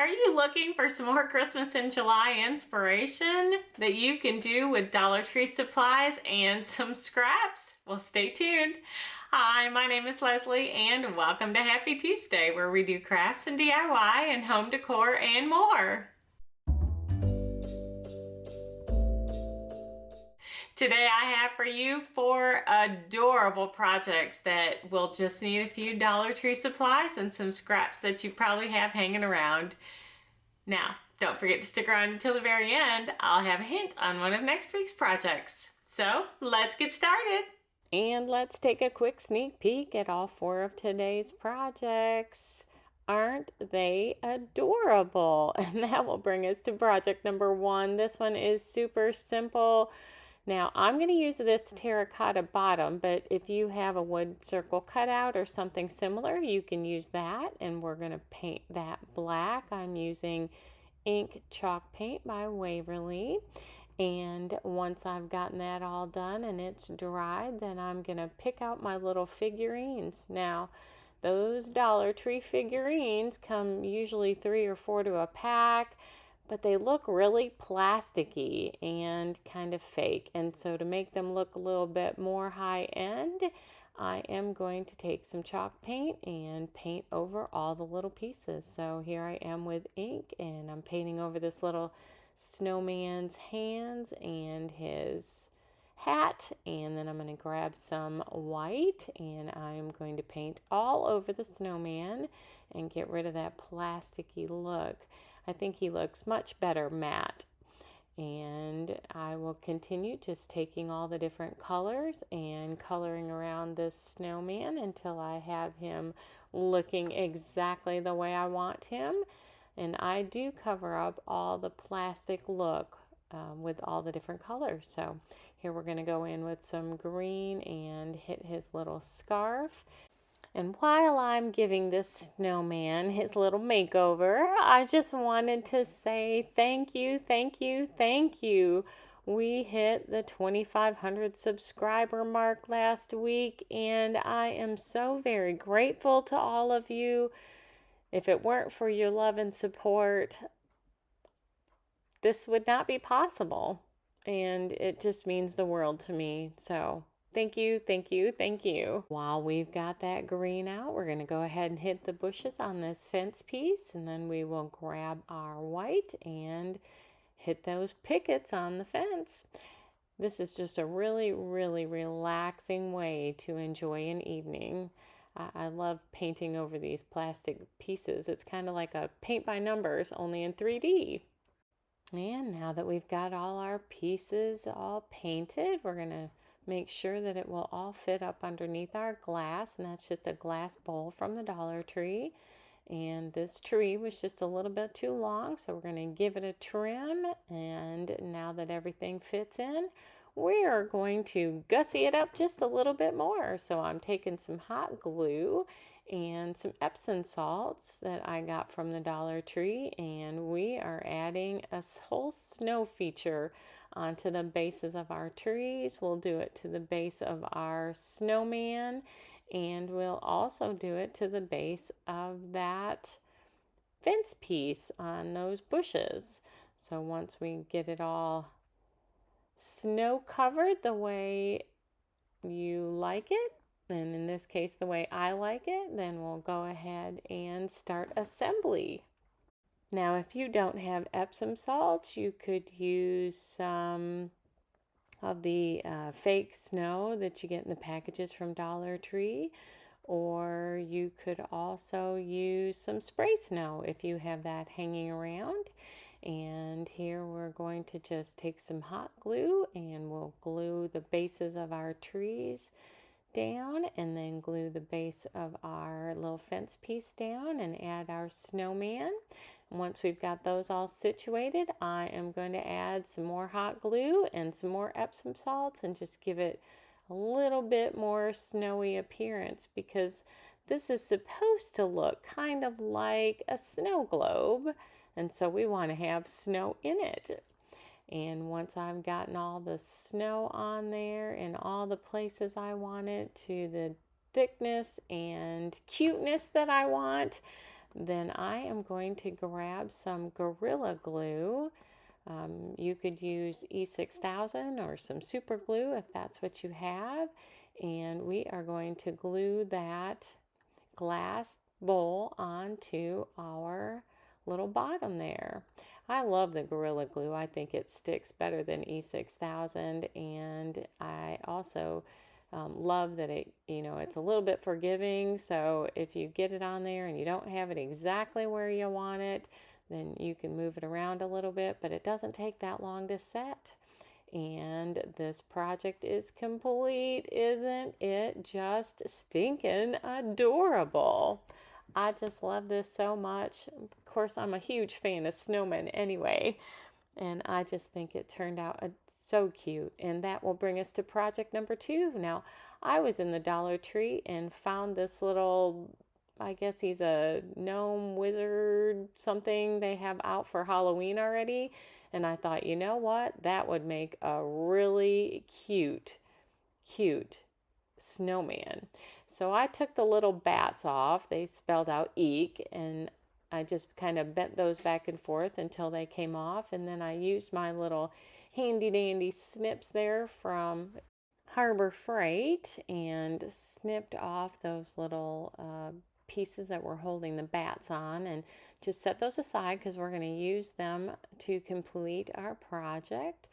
Are you looking for some more Christmas in July inspiration that you can do with Dollar Tree supplies and some scraps? Well, stay tuned. Hi, my name is Leslie and welcome to Happy Tuesday, where we do crafts and DIY and home decor and more. Today I have for you 4 adorable projects that will just need a few Dollar Tree supplies and some scraps that you probably have hanging around. Now, don't forget to stick around until the very end. I'll have a hint on one of next week's projects. So, let's get started. And let's take a quick sneak peek at all 4 of today's projects. Aren't they adorable? And that will bring us to project number 1. This one is super simple. Now, I'm going to use this terracotta bottom, but if you have a wood circle cutout or something similar, you can use that. And we're going to paint that black. I'm using ink chalk paint by Waverly. And once I've gotten that all done and it's dried, then I'm going to pick out my little figurines. Now, those Dollar Tree figurines come usually 3 or 4 to a pack, but they look really plasticky and kind of fake. And so to make them look a little bit more high end, I am going to take some chalk paint and paint over all the little pieces. So here I am with ink and I'm painting over this little snowman's hands and his hat, and then I'm going to grab some white and I'm going to paint all over the snowman and get rid of that plasticky look. I think he looks much better matte. And I will continue just taking all the different colors and coloring around this snowman until I have him looking exactly the way I want him. And I do cover up all the plastic look with all the different colors. So here we're going to go in with some green and hit his little scarf. And while I'm giving this snowman his little makeover, I just wanted to say thank you, thank you, thank you. We hit the 2,500 subscriber mark last week, and I am so very grateful to all of you. If it weren't for your love and support, this would not be possible. And it just means the world to me. So thank you, thank you, thank you. While we've got that green out, we're going to go ahead and hit the bushes on this fence piece, and then we will grab our white and hit those pickets on the fence. This is just a really, really relaxing way to enjoy an evening. I love painting over these plastic pieces. It's kind of like a paint by numbers, only in 3D. And now that we've got all our pieces all painted, we're going to make sure that it will all fit up underneath our glass. And that's just a glass bowl from the Dollar Tree. And this tree was just a little bit too long, so we're going to give it a trim. And now that everything fits in, we are going to gussy it up just a little bit more. So I'm taking some hot glue and some Epsom salts that I got from the Dollar Tree, and we are adding a whole snow feature onto the bases of our trees. We'll do it to the base of our snowman, and we'll also do it to the base of that fence piece on those bushes. So once we get it all snow covered the way you like it, and in this case the way I like it, then we'll go ahead and start assembly. Now, if you don't have Epsom salts, you could use some of the fake snow that you get in the packages from Dollar Tree, or you could also use some spray snow if you have that hanging around. And here we're going to just take some hot glue and we'll glue the bases of our trees down, and then glue the base of our little fence piece down and add our snowman. Once we've got those all situated, I am going to add some more hot glue and some more Epsom salts and just give it a little bit more snowy appearance, because this is supposed to look kind of like a snow globe, and so we want to have snow in it. And once I've gotten all the snow on there in all the places I want it to the thickness and cuteness that I want, Then I am going to grab some Gorilla Glue. You could use E6000 or some super glue if that's what you have. And we are going to glue that glass bowl onto our little bottom there. I love the Gorilla Glue. I think it sticks better than E6000, and I also love that it's a little bit forgiving. So if you get it on there and you don't have it exactly where you want it, then you can move it around a little bit, but it doesn't take that long to set. And this project is complete. Isn't it just stinking adorable? I just love this so much. Of course, I'm a huge fan of snowmen anyway, and I just think it turned out so cute. And that will bring us to project number 2. Now, I was in the Dollar Tree and found this little, I guess he's a gnome wizard something they have out for Halloween already. And I thought, you know what? That would make a really cute snowman. So I took the little bats off. They spelled out eek, and I just kind of bent those back and forth until they came off. And then I used my little handy dandy snips there from Harbor Freight and snipped off those little pieces that were holding the bats on, and just set those aside because we're going to use them to complete our project.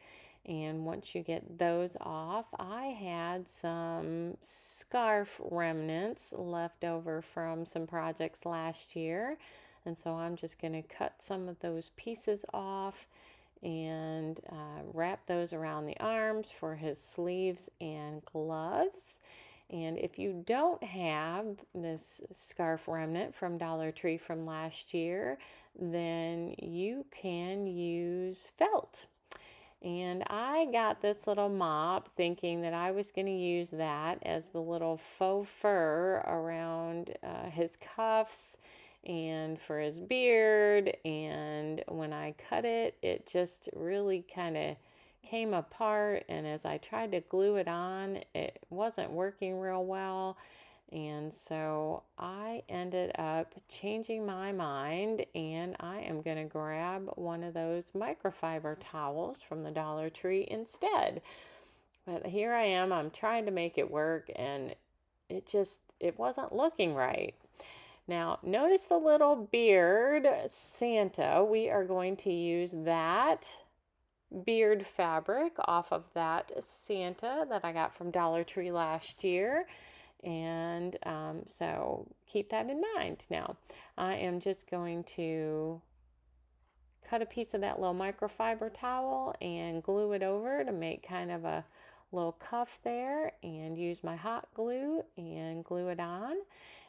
And once you get those off, I had some scarf remnants left over from some projects last year, and so I'm just going to cut some of those pieces off and wrap those around the arms for his sleeves and gloves. And if you don't have this scarf remnant from Dollar Tree from last year, then you can use felt. And I got this little mop thinking that I was going to use that as the little faux fur around his cuffs and for his beard. And when I cut it, it just really kind of came apart. And as I tried to glue it on, it wasn't working real well. And so I ended up changing my mind, and I am going to grab one of those microfiber towels from the Dollar Tree instead. But here I am, I'm trying to make it work, and it wasn't looking right. Now, notice the little beard Santa. We are going to use that beard fabric off of that Santa that I got from Dollar Tree last year. And so keep that in mind. Now, I am just going to cut a piece of that little microfiber towel and glue it over to make kind of a little cuff there, and use my hot glue and glue it on.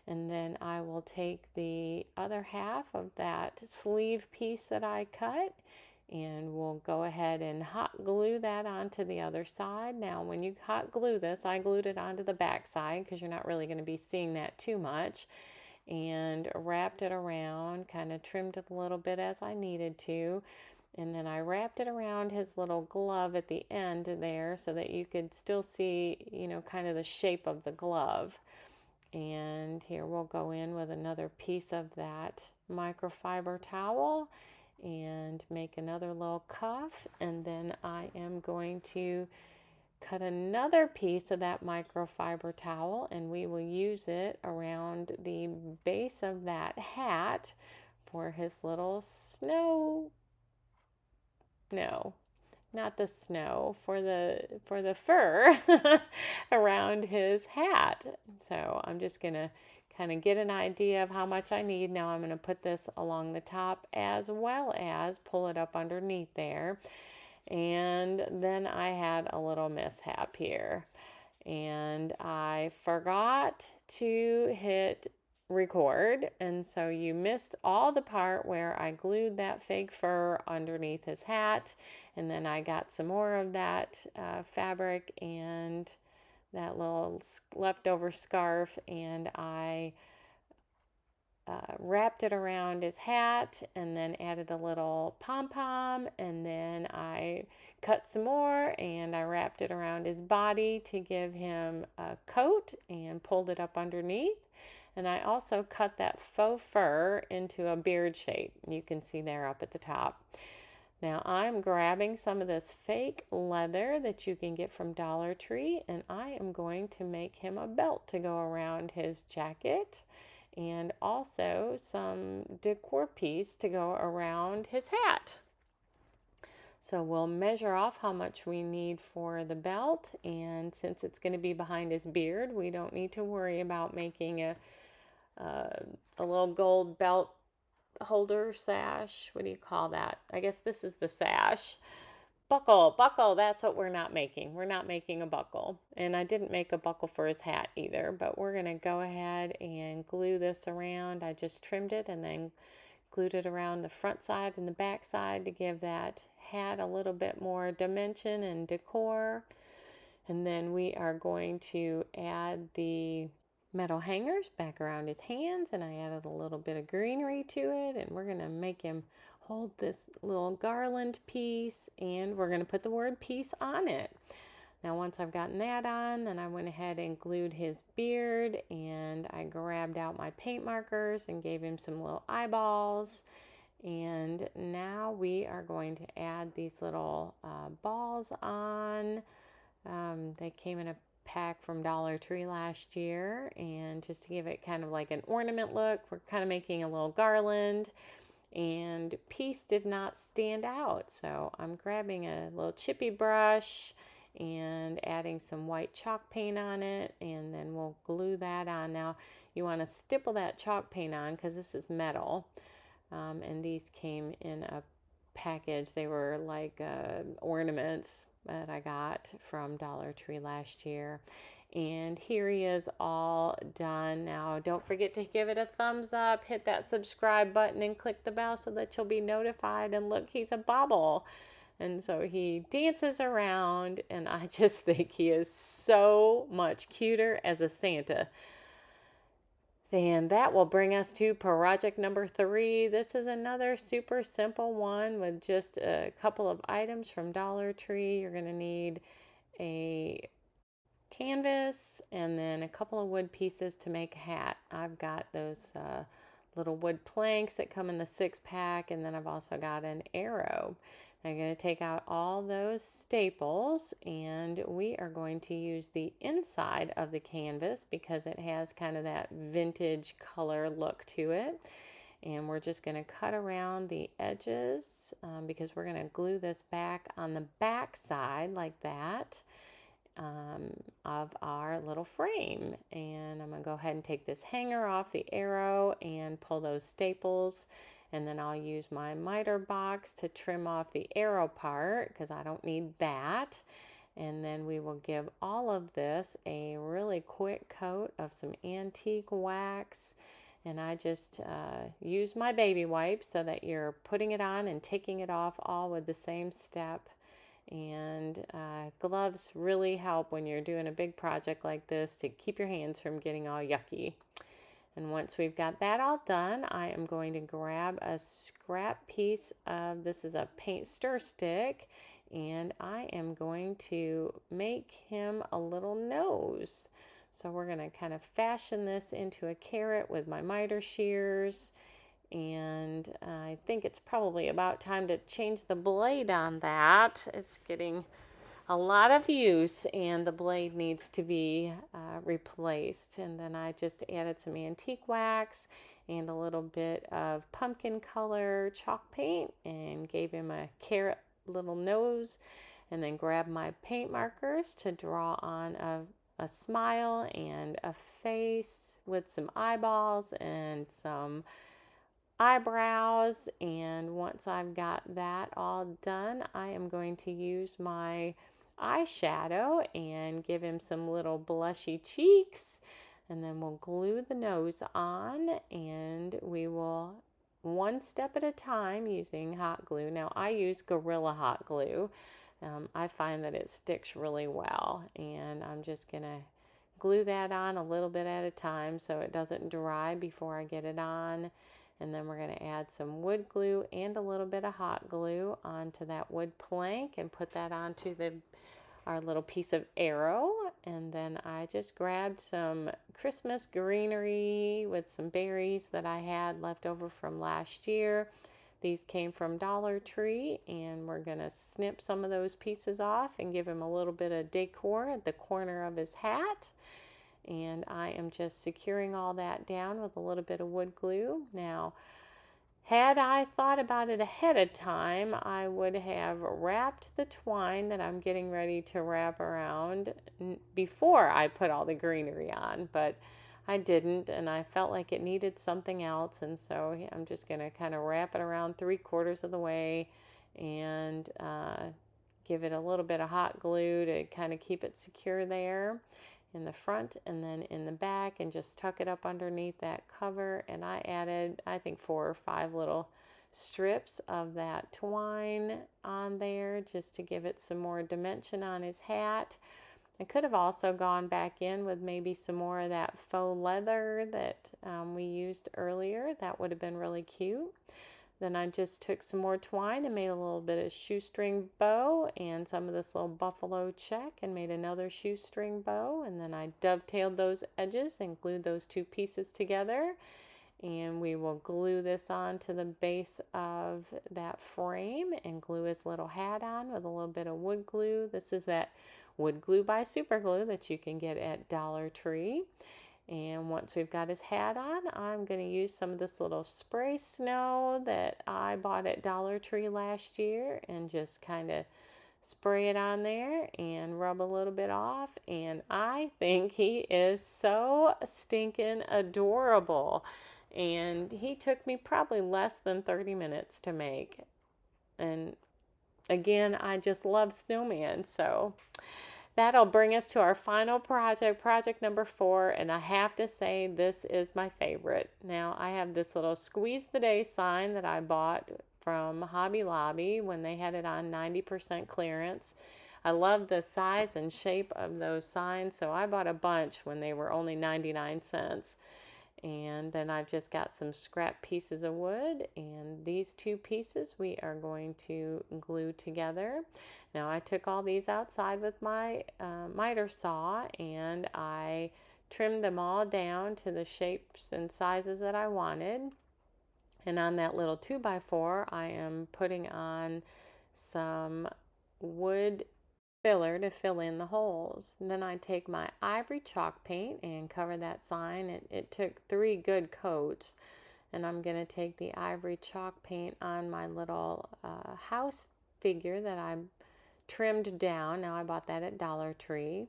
And then I will take the other half of that sleeve piece that I cut, and we'll go ahead and hot glue that onto the other side. Now, when you hot glue this, I glued it onto the back side because you're not really going to be seeing that too much, and wrapped it around, kind of trimmed it a little bit as I needed to. And then I wrapped it around his little glove at the end there so that you could still see, kind of the shape of the glove. And here we'll go in with another piece of that microfiber towel and make another little cuff. And then I am going to cut another piece of that microfiber towel, and we will use it around the base of that hat for his little no, not the snow, for the fur around his hat. So I'm just going to kind of get an idea of how much I need. Now I'm going to put this along the top as well as pull it up underneath there. And then I had a little mishap here, and I forgot to hit record, and so you missed all the part where I glued that fake fur underneath his hat, and then I got some more of that fabric and that little leftover scarf, and I wrapped it around his hat, and then added a little pom-pom, and then I cut some more and I wrapped it around his body to give him a coat and pulled it up underneath. And I also cut that faux fur into a beard shape. You can see there up at the top. Now I'm grabbing some of this fake leather that you can get from Dollar Tree, and I am going to make him a belt to go around his jacket, and also some decor piece to go around his hat. So we'll measure off how much we need for the belt, and since it's going to be behind his beard, we don't need to worry about making a little gold belt holder sash. What do you call that? I guess this is the sash. Buckle, that's what we're not making. We're not making a buckle. And I didn't make a buckle for his hat either, but we're going to go ahead and glue this around. I just trimmed it and then glued it around the front side and the back side to give that hat a little bit more dimension and decor. And then we are going to add the metal hangers back around his hands, and I added a little bit of greenery to it, and we're going to make him hold this little garland piece, and we're going to put the word peace on it. Now once I've gotten that on, then I went ahead and glued his beard, and I grabbed out my paint markers and gave him some little eyeballs. And now we are going to add these little balls on. They came in a pack from Dollar Tree last year, and just to give it kind of like an ornament look, we're kind of making a little garland, and peace did not stand out, so I'm grabbing a little chippy brush and adding some white chalk paint on it, and then we'll glue that on. Now you want to stipple that chalk paint on because this is metal, and these came in a package. They were like ornaments that I got from Dollar Tree last year. And here he is all done. Now don't forget to give it a thumbs up, hit that subscribe button, and click the bell so that you'll be notified. And look, he's a bobble. And so he dances around, and I just think he is so much cuter as a Santa. And that will bring us to project number 3. This is another super simple one with just a couple of items from Dollar Tree. You're going to need a canvas and then a couple of wood pieces to make a hat. I've got those little wood planks that come in the 6-pack, and then I've also got an arrow. I'm going to take out all those staples, and we are going to use the inside of the canvas because it has kind of that vintage color look to it. And we're just going to cut around the edges because we're going to glue this back on the back side like that of our little frame. And I'm going to go ahead and take this hanger off the arrow and pull those staples. And then I'll use my miter box to trim off the arrow part because I don't need that. And then we will give all of this a really quick coat of some antique wax. And I just use my baby wipes so that you're putting it on and taking it off all with the same step. And gloves really help when you're doing a big project like this to keep your hands from getting all yucky. And once we've got that all done, I am going to grab a scrap piece of, this is a paint stir stick, and I am going to make him a little nose. So we're going to kind of fashion this into a carrot with my miter shears. And I think it's probably about time to change the blade on that. It's getting a lot of use, and the blade needs to be replaced. And then I just added some antique wax and a little bit of pumpkin color chalk paint and gave him a carrot little nose, and then grabbed my paint markers to draw on a smile and a face with some eyeballs and some eyebrows. And once I've got that all done, I am going to use my eyeshadow and give him some little blushy cheeks, and then we'll glue the nose on, and we will one step at a time using hot glue. Now I use Gorilla hot glue. I find that it sticks really well, and I'm just gonna glue that on a little bit at a time so it doesn't dry before I get it on. And then we're going to add some wood glue and a little bit of hot glue onto that wood plank and put that onto our little piece of arrow, and then I just grabbed some Christmas greenery with some berries that I had left over from last year. These came from Dollar Tree, and we're going to snip some of those pieces off and give him a little bit of decor at the corner of his hat. And I am just securing all that down with a little bit of wood glue. Now, had I thought about it ahead of time, I would have wrapped the twine that I'm getting ready to wrap around before I put all the greenery on, but I didn't, and I felt like it needed something else, and so I'm just going to kind of wrap it around 3/4 of the way and give it a little bit of hot glue to kind of keep it secure there in the front and then in the back, and just tuck it up underneath that cover. And I added, I think, 4 or 5 little strips of that twine on there just to give it some more dimension on his hat. I could have also gone back in with maybe some more of that faux leather that we used earlier. That would have been really cute. Then I just took some more twine and made a little bit of shoestring bow and some of this little buffalo check and made another shoestring bow. And then I dovetailed those edges and glued those 2 pieces together. And we will glue this on to the base of that frame and glue his little hat on with a little bit of wood glue. This is that wood glue by Super Glue that you can get at Dollar Tree. And once we've got his hat on, I'm going to use some of this little spray snow that I bought at Dollar Tree last year and just kind of spray it on there and rub a little bit off. And I think he is so stinking adorable. And he took me probably less than 30 minutes to make. And again, I just love snowman, so that'll bring us to our final project, project number 4, and I have to say this is my favorite. Now, I have this little Squeeze the Day sign that I bought from Hobby Lobby when they had it on 90% clearance. I love the size and shape of those signs, so I bought a bunch when they were only 99 cents. And then I've just got some scrap pieces of wood, and these 2 pieces we are going to glue together. Now, I took all these outside with my miter saw, and I trimmed them all down to the shapes and sizes that I wanted. And on that little 2x4, I am putting on some wood filler to fill in the holes. And then I take my ivory chalk paint and cover that sign. It took 3 good coats, and I'm going to take the ivory chalk paint on my little house figure that I trimmed down. Now, I bought that at Dollar Tree.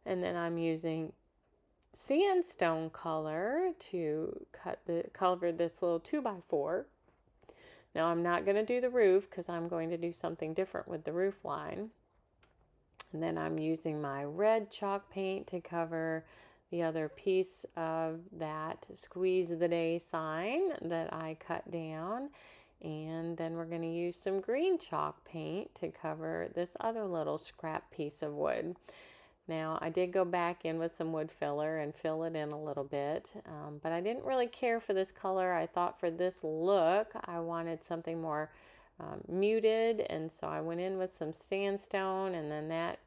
And then I'm using sandstone color to cover this little 2x4. Now, I'm not going to do the roof because I'm going to do something different with the roof line. And then I'm using my red chalk paint to cover the other piece of that Squeeze the Day sign that I cut down. And then we're going to use some green chalk paint to cover this other little scrap piece of wood. Now, I did go back in with some wood filler and fill it in a little bit, but I didn't really care for this color. I thought for this look, I wanted something more muted, and so I went in with some sandstone, and then that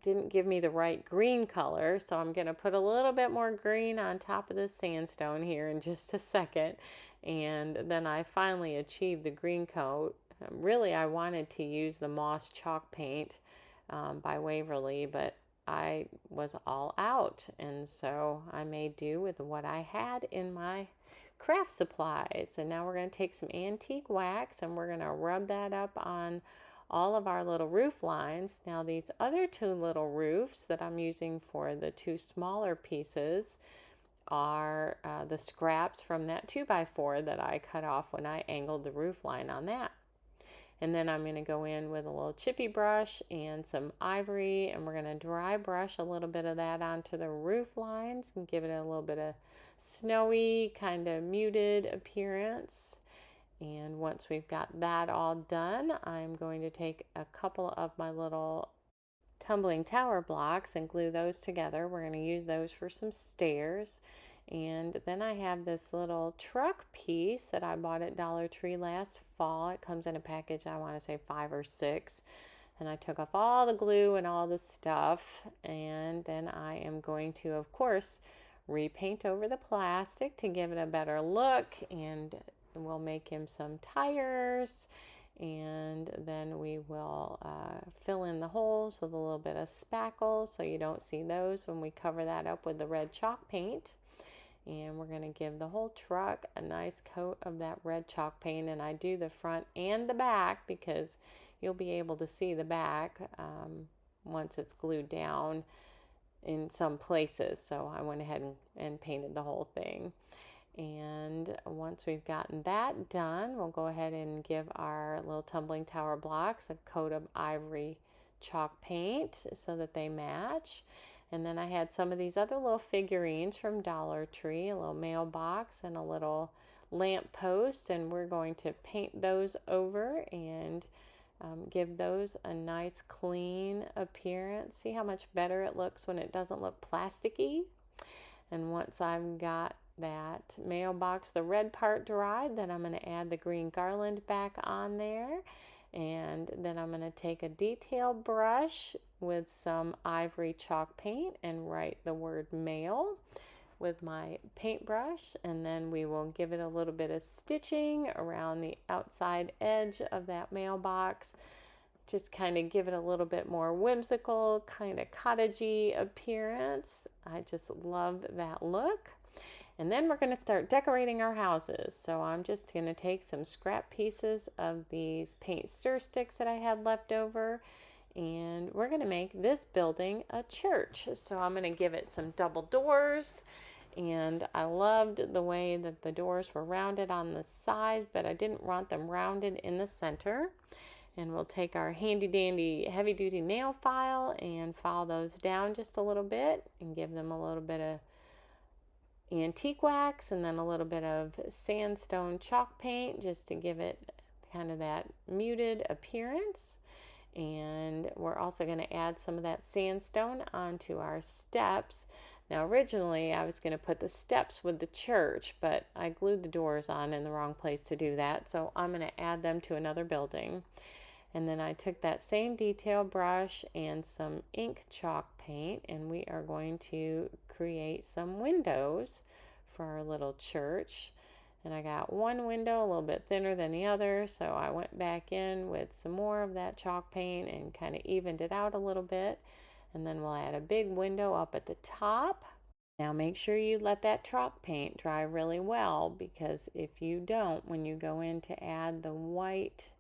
didn't give me the right green color, so I'm going to put a little bit more green on top of the sandstone here in just a second. And then I finally achieved the green coat. Really, I wanted to use the moss chalk paint by Waverly, but I was all out, and so I made do with what I had in my craft supplies. And now we're going to take some antique wax and we're going to rub that up on all of our little roof lines. Now, these other 2 little roofs that I'm using for the 2 smaller pieces are the scraps from that 2x4 that I cut off when I angled the roof line on that. And then I'm going to go in with a little chippy brush and some ivory, and we're going to dry brush a little bit of that onto the roof lines and give it a little bit of snowy, kind of muted appearance. And once we've got that all done, I'm going to take a couple of my little tumbling tower blocks and glue those together. We're going to use those for some stairs. And then I have this little truck piece that I bought at Dollar Tree last fall. It comes in a package, I want to say 5 or 6. And I took off all the glue and all the stuff, and then I am going to, of course, repaint over the plastic to give it a better look, and we'll make him some tires, and then we will fill in the holes with a little bit of spackle so you don't see those when we cover that up with the red chalk paint. And we're going to give the whole truck a nice coat of that red chalk paint, and I do the front and the back because you'll be able to see the back once it's glued down in some places. So I went ahead and painted the whole thing. And once we've gotten that done, we'll go ahead and give our little tumbling tower blocks a coat of ivory chalk paint so that they match. And then I had some of these other little figurines from Dollar Tree, a little mailbox and a little lamp post, and we're going to paint those over and give those a nice clean appearance. See how much better it looks when it doesn't look plasticky? And once I've got that mailbox, the red part dried, then I'm going to add the green garland back on there. And then I'm going to take a detail brush with some ivory chalk paint and write the word mail with my paintbrush, and then we will give it a little bit of stitching around the outside edge of that mailbox. Just kind of give it a little bit more whimsical, kind of cottagey appearance. I just love that look. And then we're going to start decorating our houses. So I'm just going to take some scrap pieces of these paint stir sticks that I had left over, and we're going to make this building a church. So I'm going to give it some double doors, and I loved the way that the doors were rounded on the sides, but I didn't want them rounded in the center. And we'll take our handy dandy heavy duty nail file and file those down just a little bit and give them a little bit of antique wax and then a little bit of sandstone chalk paint just to give it kind of that muted appearance. And we're also going to add some of that sandstone onto our steps. Now originally I was going to put the steps with the church, but I glued the doors on in the wrong place to do that, so I'm going to add them to another building. And then I took that same detail brush and some ink chalk paint, and we are going to create some windows for our little church. And I got one window a little bit thinner than the other, so I went back in with some more of that chalk paint and kind of evened it out a little bit. And then we'll add a big window up at the top. Now make sure you let that chalk paint dry really well, because if you don't, when you go in to add the white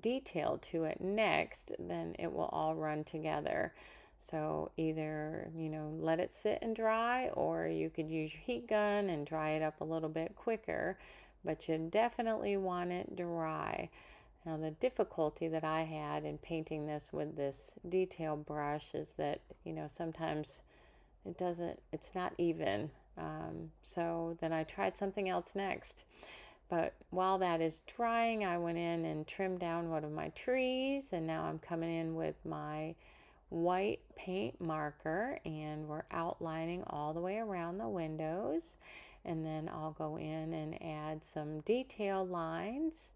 detail to it next, then it will all run together. So either, let it sit and dry, or you could use your heat gun and dry it up a little bit quicker, but you definitely want it dry. Now the difficulty that I had in painting this with this detail brush is that, sometimes it's not even. So then I tried something else next. But while that is drying, I went in and trimmed down one of my trees, and now I'm coming in with my white paint marker, and we're outlining all the way around the windows. And then I'll go in and add some detail lines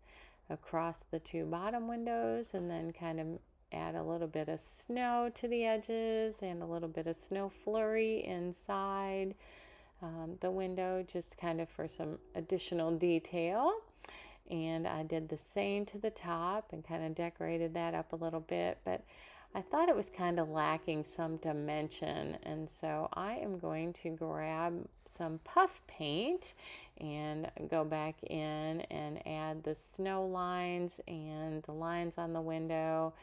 across the two bottom windows, and then kind of add a little bit of snow to the edges and a little bit of snow flurry inside the window, just kind of for some additional detail. And I did the same to the top and kind of decorated that up a little bit, but I thought it was kind of lacking some dimension, and so I am going to grab some puff paint and go back in and add the snow lines and the lines on the window,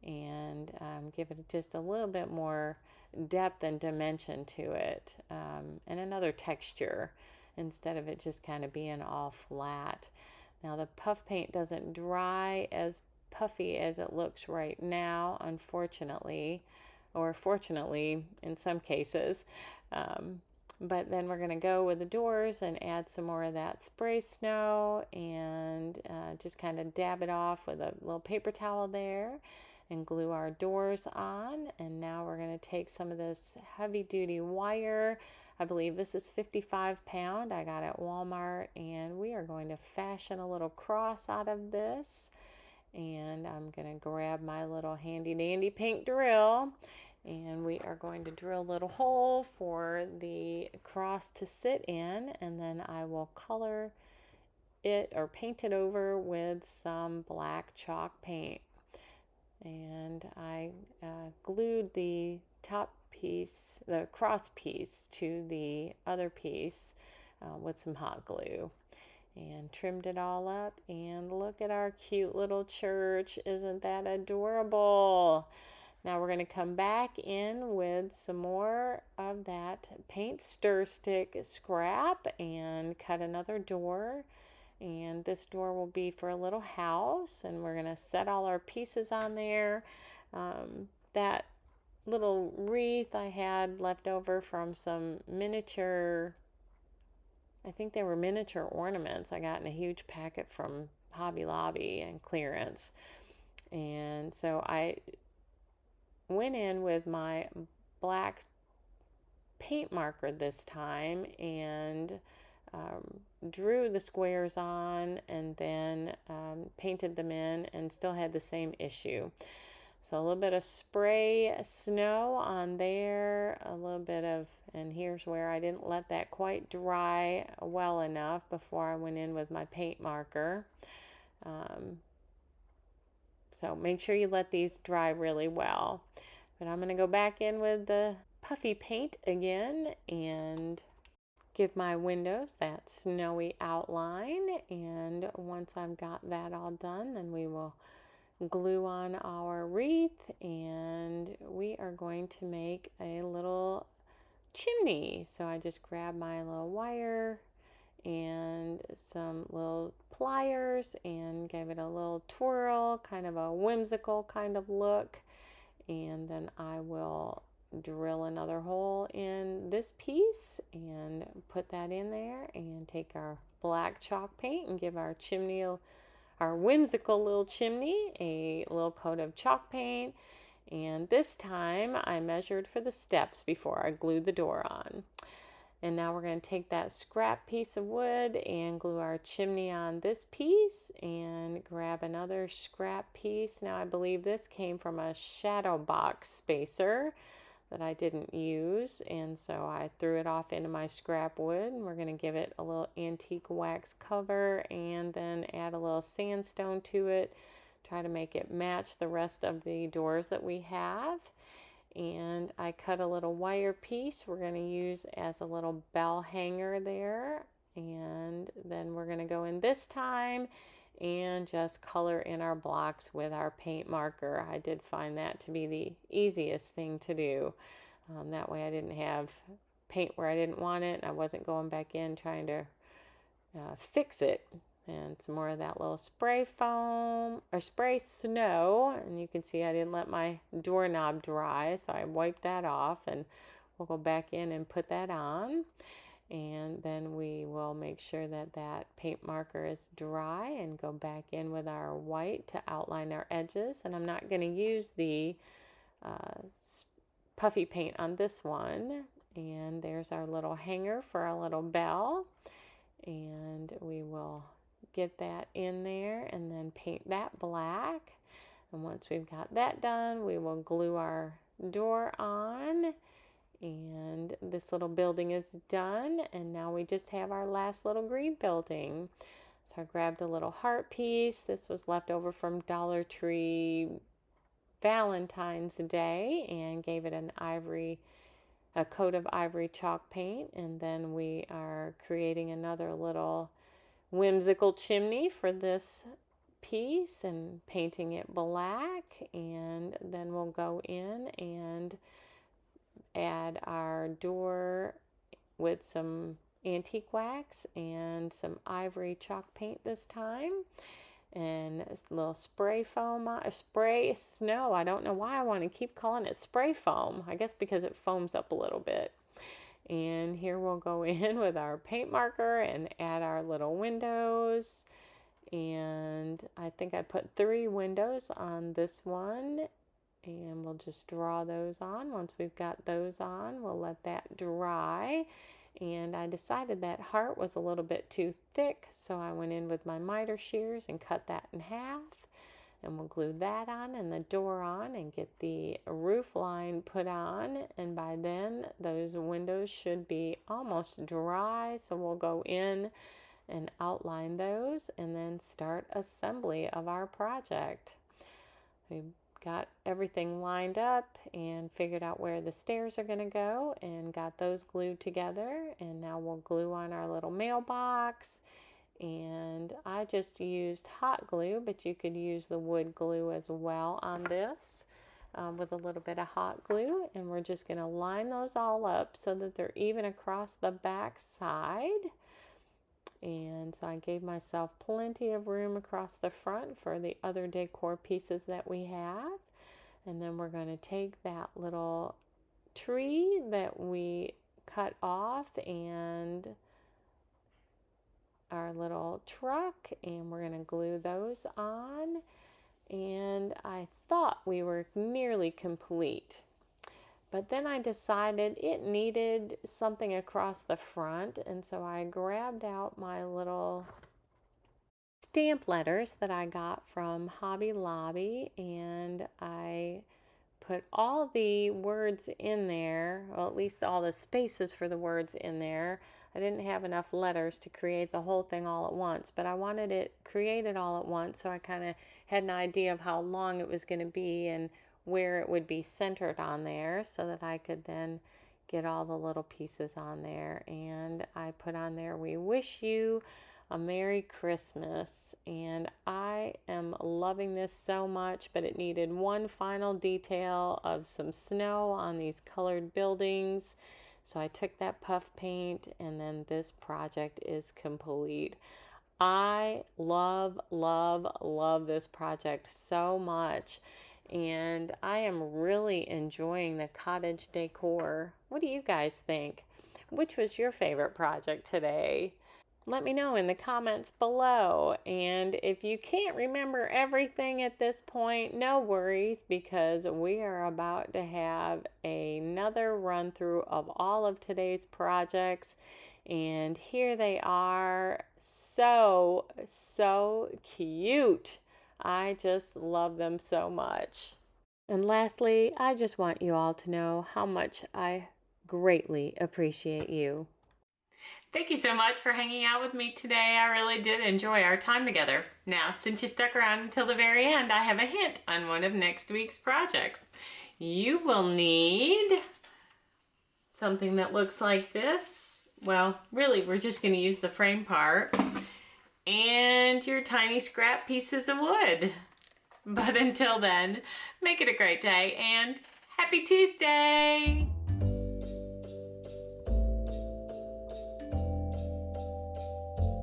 and give it just a little bit more depth and dimension to it, and another texture instead of it just kind of being all flat. Now the puff paint doesn't dry as puffy as it looks right now, unfortunately, or fortunately in some cases. But then we're going to go with the doors and add some more of that spray snow and just kind of dab it off with a little paper towel there and glue our doors on. And now we're going to take some of this heavy duty wire. I believe this is 55 pound. I got it at Walmart, and we are going to fashion a little cross out of this. And I'm going to grab my little handy dandy pink drill, and we are going to drill a little hole for the cross to sit in, and then I will color it or paint it over with some black chalk paint. And I glued the top piece, the cross piece, to the other piece with some hot glue, and trimmed it all up. And look at our cute little church. Isn't that adorable? Now we're going to come back in with some more of that paint stir stick scrap and cut another door. And this door will be for a little house, and we're going to set all our pieces on there. That little wreath I had left over from some miniature, I think they were miniature ornaments I got in a huge packet from Hobby Lobby and clearance. And so I went in with my black paint marker this time and drew the squares on, and then painted them in, and still had the same issue. So a little bit of spray snow on there, a little bit of, and here's where I didn't let that quite dry well enough before I went in with my paint marker. So make sure you let these dry really well. But I'm going to go back in with the puffy paint again and give my windows that snowy outline. And once I've got that all done, then we will glue on our wreath, and we are going to make a little chimney. So I just grabbed my little wire and some little pliers and gave it a little twirl, kind of a whimsical kind of look. And then I will drill another hole in this piece and put that in there, and take our black chalk paint and give our chimney, our whimsical little chimney, a little coat of chalk paint. And this time I measured for the steps before I glued the door on. And now we're going to take that scrap piece of wood and glue our chimney on this piece, and grab another scrap piece. Now I believe this came from a shadow box spacer that I didn't use, and so I threw it off into my scrap wood. And we're going to give it a little antique wax cover, and then add a little sandstone to it, try to make it match the rest of the doors that we have. And I cut a little wire piece we're going to use as a little bell hanger there. And then we're going to go in this time and just color in our blocks with our paint marker. I did find that to be the easiest thing to do. That way I didn't have paint where I didn't want it. I wasn't going back in trying to fix it. And some more of that little spray foam or spray snow. And you can see I didn't let my doorknob dry, so I wiped that off, and we'll go back in and put that on. And then we will make sure that that paint marker is dry, and go back in with our white to outline our edges. And I'm not going to use the puffy paint on this one. And there's our little hanger for our little bell. And we will get that in there and then paint that black. And once we've got that done, we will glue our door on, and this little building is done. And now we just have our last little green building. So I grabbed a little heart piece. This was left over from Dollar Tree Valentine's Day, and gave it a coat of ivory chalk paint. And then we are creating another little whimsical chimney for this piece and painting it black. And then we'll go in and add our door with some antique wax and some ivory chalk paint this time, and a little spray foam, spray snow. I don't know why I want to keep calling it spray foam. I guess because it foams up a little bit. And here we'll go in with our paint marker and add our little windows. And I think I put 3 windows on this one, and we'll just draw those on. Once we've got those on, we'll let that dry. And I decided that heart was a little bit too thick, so I went in with my miter shears and cut that in half. And we'll glue that on and the door on and get the roof line put on. And by then, those windows should be almost dry. So we'll go in and outline those and then start assembly of our project. We got everything lined up and figured out where the stairs are going to go and got those glued together. And now we'll glue on our little mailbox. And I just used hot glue, but you could use the wood glue as well on this with a little bit of hot glue. And we're just going to line those all up so that they're even across the back side. And so I gave myself plenty of room across the front for the other decor pieces that we have. And then we're going to take that little tree that we cut off and our little truck, and we're going to glue those on. And I thought we were nearly complete, but then I decided it needed something across the front, and so I grabbed out my little stamp letters that I got from Hobby Lobby, and I put all the words in there, well, at least all the spaces for the words in there. I didn't have enough letters to create the whole thing all at once, but I wanted it created all at once, so I kind of had an idea of how long it was going to be and where it would be centered on there so that I could then get all the little pieces on there. And I put on there, "We wish you a Merry Christmas." And I am loving this so much, but it needed one final detail of some snow on these colored buildings. So I took that puff paint, and then this project is complete. I love, love, love this project so much. And I am really enjoying the cottage decor. What do you guys think? Which was your favorite project today? Let me know in the comments below. And if you can't remember everything at this point, no worries, because we are about to have another run through of all of today's projects. And here they are. So, so cute. I just love them so much. And lastly, I just want you all to know how much I greatly appreciate you. Thank you so much for hanging out with me today. I really did enjoy our time together. Now, since you stuck around until the very end, I have a hint on one of next week's projects. You will need something that looks like this. Well, really, we're just going to use the frame part and your tiny scrap pieces of wood. But until then, make it a great day and Happy Tuesday!